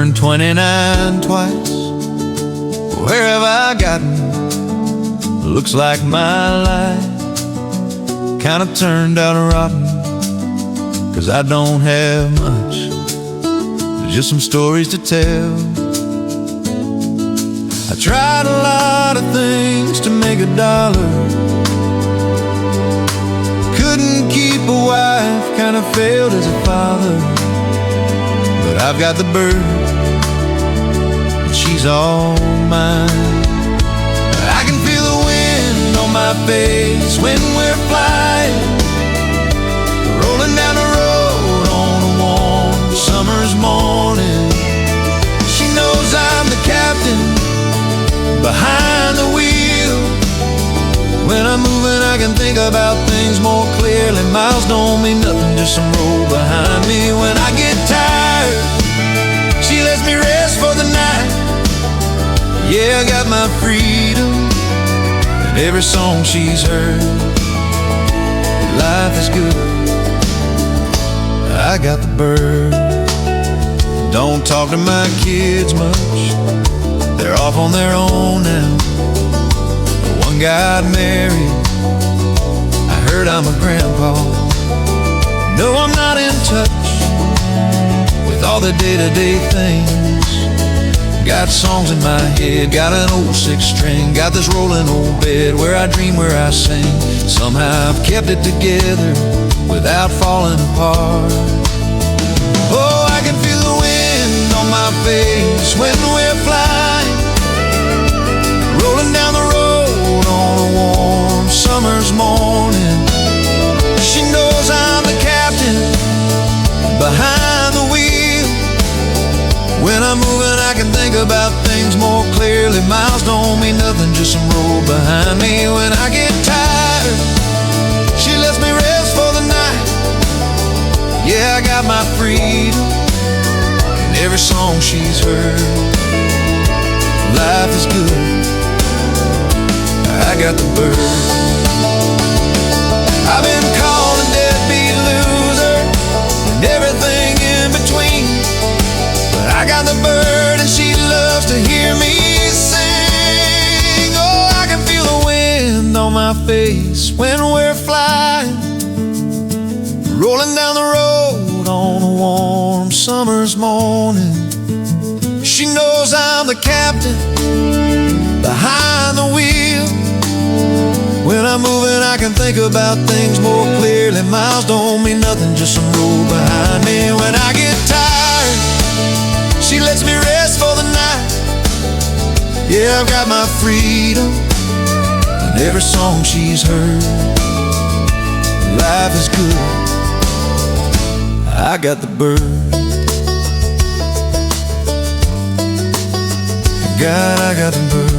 Turned 29 twice. Where have I gotten? Looks like my life kinda turned out rotten, 'cause I don't have much, just some stories to tell. I tried a lot of things to make $1. Couldn't keep a wife, kinda failed as a father. But I've got the bird, and she's all mine. I can feel the wind on my face when we're flying, rolling down the road on a warm summer's morning. She knows I'm the captain behind the wheel. When I'm moving, I can think about things more clearly. Miles don't mean nothing, just some road behind me. When I get tired, she lets me rest for the night. Yeah, I got my freedom, and every song she's heard. Life is good, I got the bird. Don't talk to my kids much, they're off on their own now. One got married, I heard I'm a grandpa. No, I'm not in touch with all the day-to-day things. Got songs in my head, got an old 6-string, got this rolling old bed where I dream, where I sing. Somehow I've kept it together without falling apart. Oh, I can feel the wind on my face when we're flying, rolling down the road on a warm summer's morning. She knows I'm the captain behind the wheel. When I'm moving, I can think about things more clearly. Miles don't mean nothing, just some road behind me. When I get tired, she lets me rest for the night. Yeah, I got my freedom, and every song she's heard. Life is good, I got the bird. I've been called a deadbeat loser and everything in between, but I got the bird and she loves to hear me sing. Oh, I can feel the wind on my face when we're flying, rolling down the road on a warm summer's morning. She knows I'm the captain behind the wheel. When I'm moving, I can think about things more clearly. Miles don't mean nothing, just some road behind me. When I get tired, she lets me rest for the night. Yeah, I've got my freedom, and every song she's heard. Life is good, I got the bird. God, I got the bird.